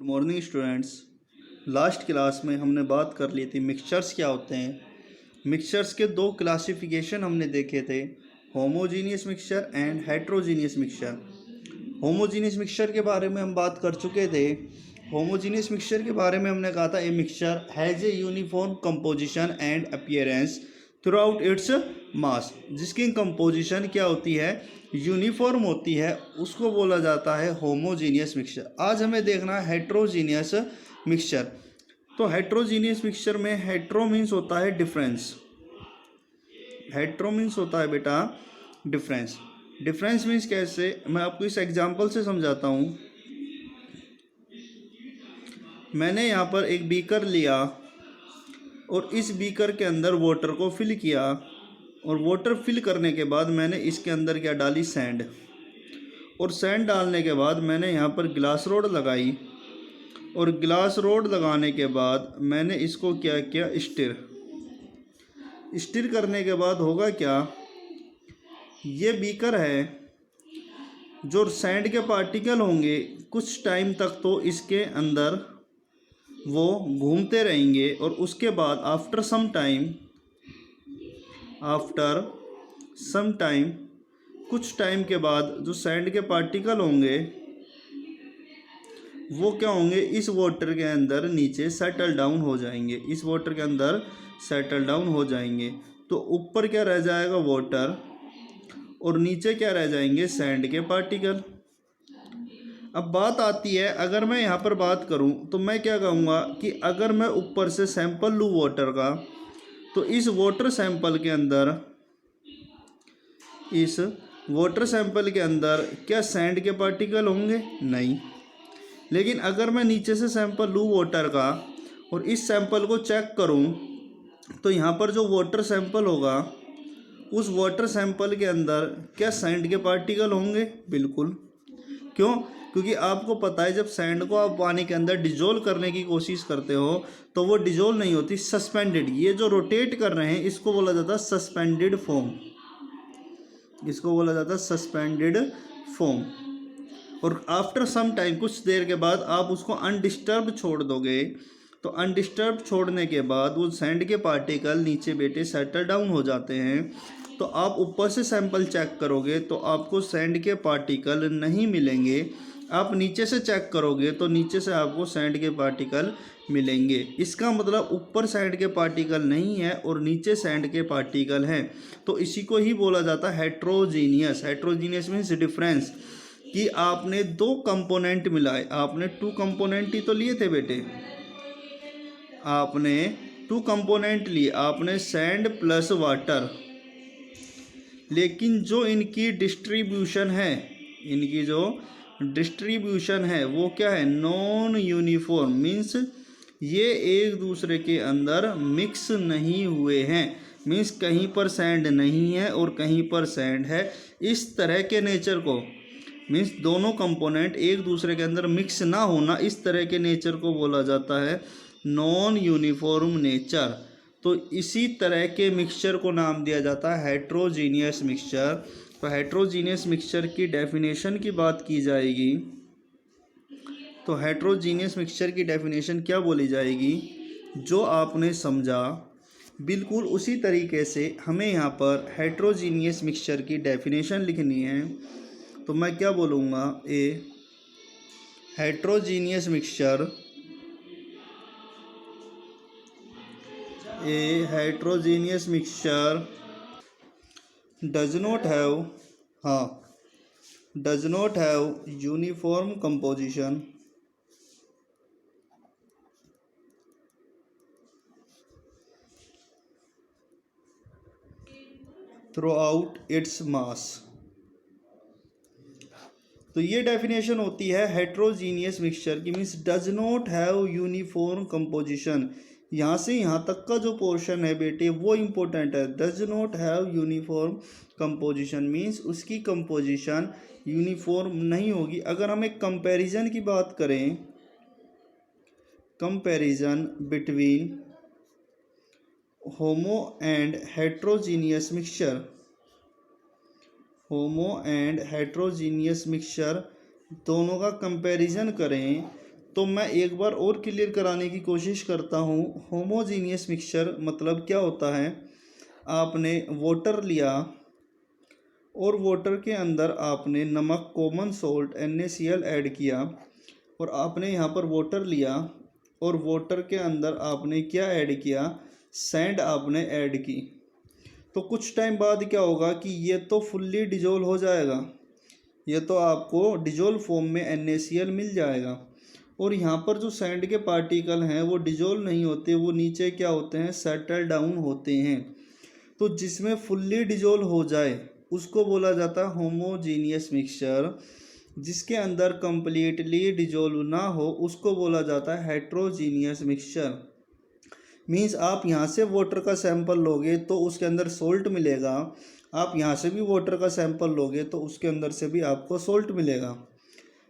Morning students. Last class में हमने बात कर ली थी मिक्सचर्स क्या होते हैं। मिक्सचर्स के दो क्लासिफिकेशन हमने देखे थे, homogeneous mixture and heterogeneous mixture. Homogeneous mixture के बारे में हम बात कर चुके थे। होमोजीनियस मिक्सचर के बारे में हमने कहा था a mixture has a uniform composition and appearance through out its mass. जिसकी कंपोजिशन क्या होती है, यूनिफॉर्म होती है, उसको बोला जाता है होमोजीनियस मिक्सचर। आज हमें देखना है हेट्रोजीनियस मिक्सचर। तो हेट्रोजीनियस मिक्सचर में हेट्रो मीन्स होता है डिफरेंस। हेट्रो मीन्स होता है बेटा डिफरेंस। डिफरेंस मीन्स कैसे, मैं आपको इस एग्जांपल से समझाता हूँ। मैंने यहाँ पर एक बीकर लिया और इस बीकर के अंदर वाटर को फिल किया, और वाटर फिल करने के बाद मैंने इसके अंदर क्या डाली, सैंड। और सैंड डालने के बाद मैंने यहाँ पर ग्लास रोड लगाई, और ग्लास रोड लगाने के बाद मैंने इसको क्या किया, स्टिर करने के बाद होगा क्या, ये बीकर है, जो सैंड के पार्टिकल होंगे कुछ टाइम तक तो इसके अंदर वो घूमते रहेंगे, और उसके बाद आफ्टर सम टाइम कुछ टाइम के बाद जो सैंड के पार्टिकल होंगे वो क्या होंगे, इस वाटर के अंदर नीचे सेटल डाउन हो जाएंगे। इस वाटर के अंदर सेटल डाउन हो जाएंगे, तो ऊपर क्या रह जाएगा, वाटर, और नीचे क्या रह जाएंगे, सैंड के पार्टिकल। अब बात आती है, अगर मैं यहाँ पर बात करूँ तो मैं क्या कहूँगा कि अगर मैं ऊपर से सैंपल लूँ वाटर का, तो इस वाटर सैंपल के अंदर क्या सैंड के पार्टिकल होंगे, नहीं। लेकिन अगर मैं नीचे से सैंपल लूँ वाटर का और इस सैंपल को चेक करूँ, तो यहाँ पर जो वाटर सैंपल होगा उस वाटर सैंपल के अंदर क्या सैंड के पार्टिकल होंगे, बिल्कुल। क्यों? क्योंकि आपको पता है जब सैंड को आप पानी के अंदर डिजोल्व करने की कोशिश करते हो तो वो डिजोल्व नहीं होती, सस्पेंडेड। ये जो रोटेट कर रहे हैं इसको बोला जाता है सस्पेंडेड फॉर्म, इसको बोला जाता है सस्पेंडेड फॉर्म। और आफ्टर सम टाइम, कुछ देर के बाद आप उसको अनडिस्टर्ब छोड़ दोगे, तो अनडिस्टर्ब छोड़ने के बाद वो सैंड के पार्टिकल नीचे बेटे सेटल डाउन हो जाते हैं। तो आप ऊपर से सैंपल चेक करोगे तो आपको सैंड के पार्टिकल नहीं मिलेंगे। आप नीचे से चेक करोगे तो नीचे से आपको सैंड के पार्टिकल मिलेंगे। इसका मतलब ऊपर सैंड के पार्टिकल नहीं है और नीचे सैंड के पार्टिकल हैं। तो इसी को ही बोला जाता है हेट्रोजीनियस। हेट्रोजीनियस मीन्स डिफरेंस, कि आपने दो कंपोनेंट मिलाए। आपने टू कंपोनेंट ही तो लिए थे बेटे, आपने टू कंपोनेंट लिए, आपने सैंड प्लस वाटर। लेकिन जो इनकी डिस्ट्रीब्यूशन है वो क्या है, नॉन यूनिफॉर्म। मीन्स ये एक दूसरे के अंदर मिक्स नहीं हुए हैं। मीन्स कहीं पर सैंड नहीं है और कहीं पर सैंड है। इस तरह के नेचर को, मीन्स दोनों कंपोनेंट एक दूसरे के अंदर मिक्स ना होना, इस तरह के नेचर को बोला जाता है नॉन यूनिफॉर्म नेचर। तो इसी तरह के मिक्सचर को नाम दिया जाता है हेट्रोजीनियस मिक्सचर। तो हेट्रोजीनियस मिक्सचर की डेफिनेशन की बात की जाएगी तो हेट्रोजीनियस मिक्सचर की डेफिनेशन क्या बोली जाएगी, जो आपने समझा बिल्कुल उसी तरीके से हमें यहाँ पर हेट्रोजीनियस मिक्सचर की डेफिनेशन लिखनी है। तो मैं क्या बोलूँगा, a heterogeneous mixture does not have uniform composition throughout its mass। तो ये डेफिनेशन होती है हेट्रोजीनियस मिक्सचर की। Means does not have uniform composition. यहाँ से यहाँ तक का जो पोर्शन है बेटे वो इम्पोर्टेंट है। Does not have uniform composition means उसकी कंपोजिशन यूनिफॉर्म नहीं होगी। अगर हम एक कंपैरिजन की बात करें, comparison between homo and heterogeneous mixture, homo and heterogeneous mixture दोनों का कंपैरिजन करें तो मैं एक बार और क्लियर कराने की कोशिश करता हूँ। होमोजीनियस मिक्सचर मतलब क्या होता है, आपने वाटर लिया और वाटर के अंदर आपने नमक कॉमन सोल्ट NaCl ऐड किया, और आपने यहाँ पर वाटर लिया और वाटर के अंदर आपने क्या ऐड किया, सैंड आपने ऐड की। तो कुछ टाइम बाद क्या होगा कि ये तो फुल्ली डिजोल्व हो जाएगा, ये तो आपको डिजोल्व फॉर्म में NaCl मिल जाएगा। और यहाँ पर जो सैंड के पार्टिकल हैं वो डिजोल्व नहीं होते, वो नीचे क्या होते हैं, सेटल डाउन होते हैं। तो जिसमें फुल्ली डिजोल्व हो जाए उसको बोला जाता है होमोजीनियस मिक्सचर। जिसके अंदर कंप्लीटली डिजोल्व ना हो उसको बोला जाता है हेट्रोजीनियस मिक्सचर। मीन्स आप यहाँ से वाटर का सैंपल लोगे तो उसके अंदर सोल्ट मिलेगा, आप यहाँ से भी वाटर का सैंपल लोगे तो उसके अंदर से भी आपको सोल्ट मिलेगा।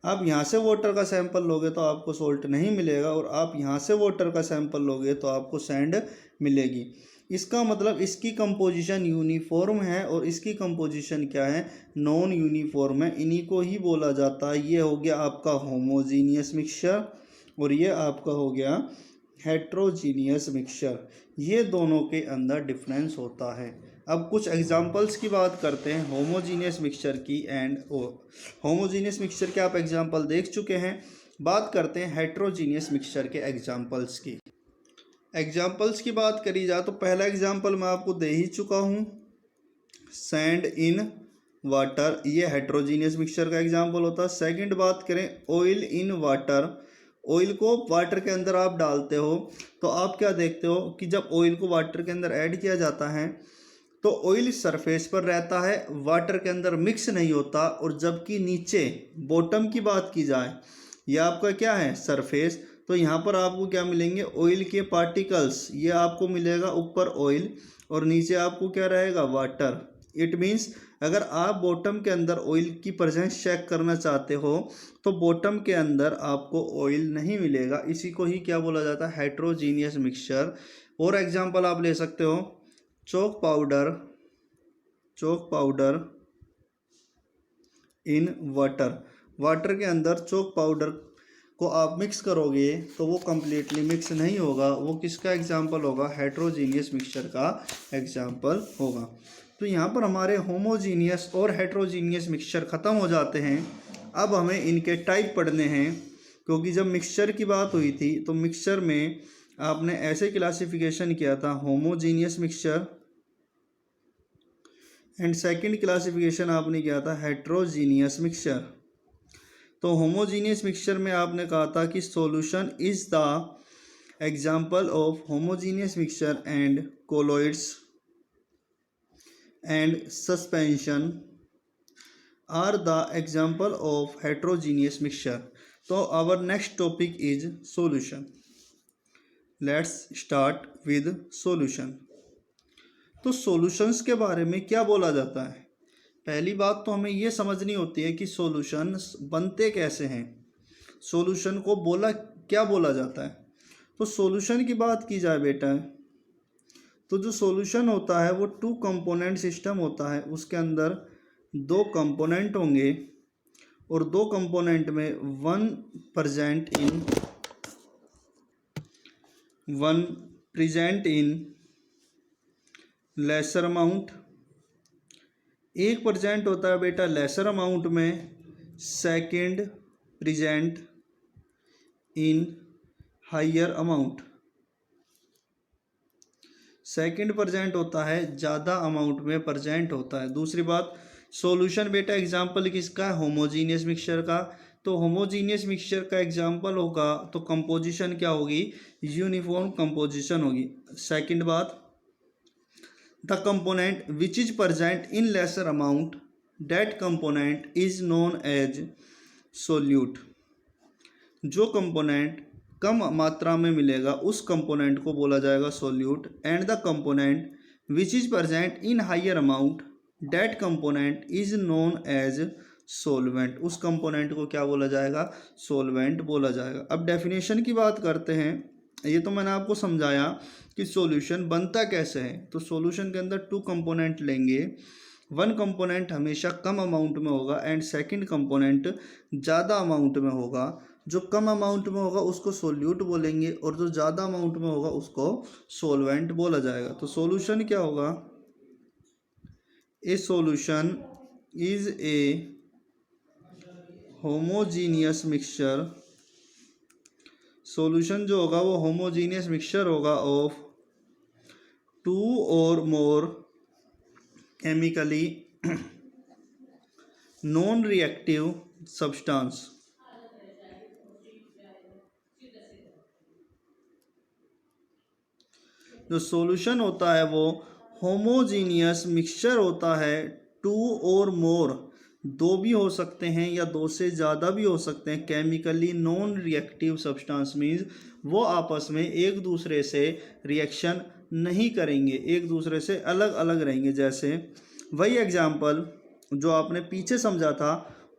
आप यहाँ से वाटर का सैंपल लोगे तो आपको सोल्ट नहीं मिलेगा, और आप यहाँ से वाटर का सैंपल लोगे तो आपको सैंड मिलेगी। इसका मतलब इसकी कंपोजिशन यूनिफॉर्म है और इसकी कंपोजिशन क्या है, नॉन यूनिफॉर्म है। इन्हीं को ही बोला जाता है, ये हो गया आपका होमोजीनियस मिक्सचर और ये आपका हो गया हेट्रोजीनियस मिक्सचर। ये दोनों के अंदर डिफरेंस होता है। अब कुछ एग्जांपल्स की बात करते हैं होमोजीनियस मिक्सचर की एंड होमोजीनियस मिक्सचर के आप एग्जांपल देख चुके हैं। बात करते हैं हेट्रोजीनियस मिक्सचर के एग्जांपल्स की। एग्जांपल्स की बात करी जाए तो पहला एग्जांपल मैं आपको दे ही चुका हूँ, सैंड इन वाटर, ये हेट्रोजीनियस मिक्सचर का एग्जांपल होता है। सेकंड बात करें ऑयल इन वाटर, ऑयल को वाटर के अंदर आप डालते हो तो आप क्या देखते हो कि जब ऑयल को वाटर के अंदर ऐड किया जाता है तो ऑयल सरफेस पर रहता है, वाटर के अंदर मिक्स नहीं होता, और जबकि नीचे बॉटम की बात की जाए, यह आपका क्या है, सरफेस, तो यहाँ पर आपको क्या मिलेंगे, ऑयल के पार्टिकल्स, ये आपको मिलेगा ऊपर ऑयल और नीचे आपको क्या रहेगा, वाटर। इट मीन्स अगर आप बॉटम के अंदर ऑयल की प्रेजेंस चेक करना चाहते हो तो बॉटम के अंदर आपको ऑयल नहीं मिलेगा। इसी को ही क्या बोला जाता है, हेट्रोजीनियस मिक्सचर। और एग्जांपल आप ले सकते हो chalk powder in water, water के अंदर चॉक पाउडर को आप मिक्स करोगे तो वो कम्प्लीटली मिक्स नहीं होगा, वो किसका एग्जाम्पल होगा, हेट्रोजीनियस मिक्सचर का एग्जाम्पल होगा। तो यहाँ पर हमारे होमोजीनियस और हेट्रोजीनियस मिक्सचर ख़त्म हो जाते हैं। अब हमें इनके टाइप पढ़ने हैं, क्योंकि जब मिक्सचर की बात हुई थी तो मिक्सचर में आपने ऐसे क्लासिफिकेशन किया था, homogeneous mixture, and second classification आपने किया था हेट्रोजीनियस मिक्सचर। तो होमोजीनियस मिक्सचर में आपने कहा था कि solution is the example of homogeneous mixture and colloids and suspension are the example of heterogeneous mixture. तो our next topic is solution. Let's start with solution. तो सॉल्यूशंस के बारे में क्या बोला जाता है, पहली बात तो हमें ये समझनी होती है कि सॉल्यूशंस बनते कैसे हैं, सॉल्यूशन को क्या बोला जाता है। तो सॉल्यूशन की बात की जाए बेटा, तो जो सॉल्यूशन होता है वो 2 कंपोनेंट सिस्टम होता है, उसके अंदर 2 कंपोनेंट होंगे और 2 कंपोनेंट में one present in lesser amount, एक प्रेजेंट होता है बेटा लेसर अमाउंट में, second present in higher amount, second present होता है ज़्यादा अमाउंट में प्रेजेंट होता है। दूसरी बात, सॉल्यूशन बेटा एग्जांपल किसका है, होमोजीनियस मिक्सचर का। तो होमोजीनियस मिक्सचर का एग्जांपल होगा तो कंपोजिशन क्या होगी, यूनिफॉर्म कंपोजिशन होगी। सेकंड बात, the component which is present in lesser amount, that component is known as solute, जो कंपोनेंट कम मात्रा में मिलेगा उस कंपोनेंट को बोला जाएगा solute. And the component which is present in higher amount, that component is known as solvent, उस कंपोनेंट को क्या बोला जाएगा, सोलवेंट बोला जाएगा। अब डेफिनेशन की बात करते हैं। ये तो मैंने आपको समझाया कि सॉल्यूशन बनता कैसे है। तो सॉल्यूशन के अंदर 2 कंपोनेंट लेंगे, वन कंपोनेंट हमेशा कम अमाउंट में होगा एंड सेकंड कंपोनेंट ज़्यादा अमाउंट में होगा। जो कम अमाउंट में होगा उसको सोल्यूट बोलेंगे और जो ज़्यादा अमाउंट में होगा उसको सोलवेंट बोला जाएगा। तो सॉल्यूशन क्या होगा? ए solution is a homogeneous mixture. Solution जो होगा वो होमोजीनियस मिक्सचर होगा ऑफ टू और मोर केमिकली नॉन रिएक्टिव सब्सटेंस। जो सॉल्यूशन होता है वो होमोजीनियस मिक्सचर होता है टू और मोर, दो भी हो सकते हैं या दो से ज़्यादा भी हो सकते हैं, chemically non reactive substance means वो आपस में एक दूसरे से रिएक्शन नहीं करेंगे, एक दूसरे से अलग अलग रहेंगे। जैसे वही एग्जाम्पल जो आपने पीछे समझा था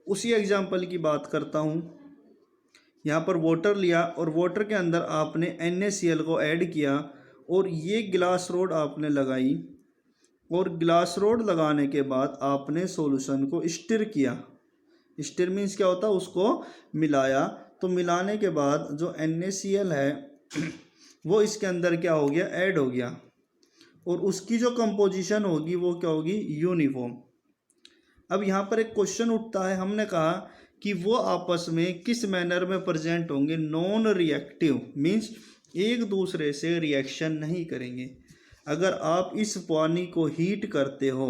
उसी एग्जाम्पल की बात करता हूँ। यहाँ पर वाटर लिया और वाटर के अंदर आपने NaCl को ऐड किया और ये ग्लास रोड आपने लगाई और ग्लास रोड लगाने के बाद आपने सॉल्यूशन को स्टिर किया। स्टिर मीन्स क्या होता है? उसको मिलाया। तो मिलाने के बाद जो NaCl है वो इसके अंदर क्या हो गया? ऐड हो गया और उसकी जो कंपोजिशन होगी वो क्या होगी? यूनिफॉर्म। अब यहाँ पर एक क्वेश्चन उठता है, हमने कहा कि वो आपस में किस मैनर में प्रेजेंट होंगे? नॉन रिएक्टिव मीन्स एक दूसरे से रिएक्शन नहीं करेंगे। अगर आप इस पानी को हीट करते हो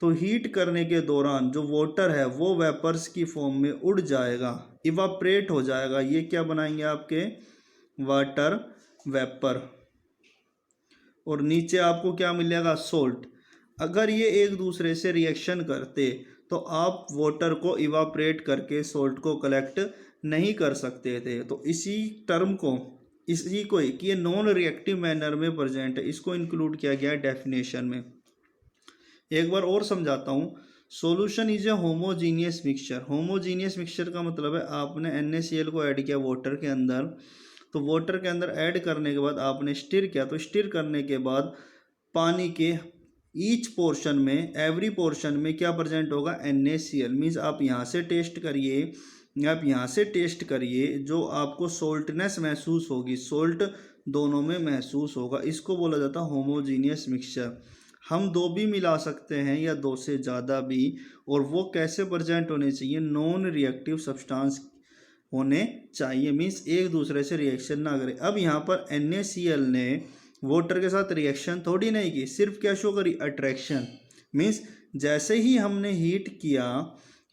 तो हीट करने के दौरान जो वाटर है वो वेपर्स की फॉर्म में उड़ जाएगा, इवापरेट हो जाएगा। ये क्या बनाएंगे? आपके वाटर वेपर। और नीचे आपको क्या मिलेगा? सॉल्ट। अगर ये एक दूसरे से रिएक्शन करते तो आप वाटर को इवापरेट करके सॉल्ट को कलेक्ट नहीं कर सकते थे। तो इसी टर्म को, इसी को कि ये नॉन रिएक्टिव मैनर में प्रेजेंट है, इसको इंक्लूड किया गया डेफिनेशन में। एक बार और समझाता हूँ। Solution is a homogeneous mixture. Homogeneous mixture का मतलब है आपने NaCl को ऐड किया वाटर के अंदर, तो वाटर के अंदर ऐड करने के बाद आपने स्टिर किया, तो स्टिर करने के बाद पानी के ईच पोर्शन में, एवरी पोर्शन में क्या प्रेजेंट होगा? NaCl। मीन्स आप यहाँ से टेस्ट करिए, आप यहाँ से टेस्ट करिए, जो आपको सोल्टनेस महसूस होगी, सोल्ट दोनों में महसूस होगा, इसको बोला जाता है होमोजीनियस मिक्सचर। हम दो भी मिला सकते हैं या दो से ज़्यादा भी, और वो कैसे प्रेजेंट होने चाहिए? नॉन रिएक्टिव सब्सटेंस होने चाहिए, मीन्स एक दूसरे से रिएक्शन ना करें। अब यहाँ पर NaCl ने वाटर के साथ रिएक्शन थोड़ी नहीं की, सिर्फ क्या शो करी? अट्रैक्शन। मीन्स जैसे ही हमने हीट किया,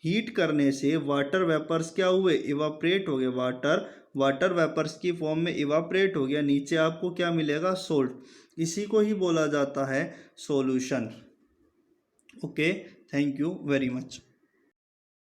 हीट करने से वाटर वेपर्स क्या हुए? इवापरेट हो गए। वाटर वेपर्स की फॉर्म में इवापरेट हो गया। नीचे आपको क्या मिलेगा? सॉल्ट। इसी को ही बोला जाता है solution. Okay, thank you very much.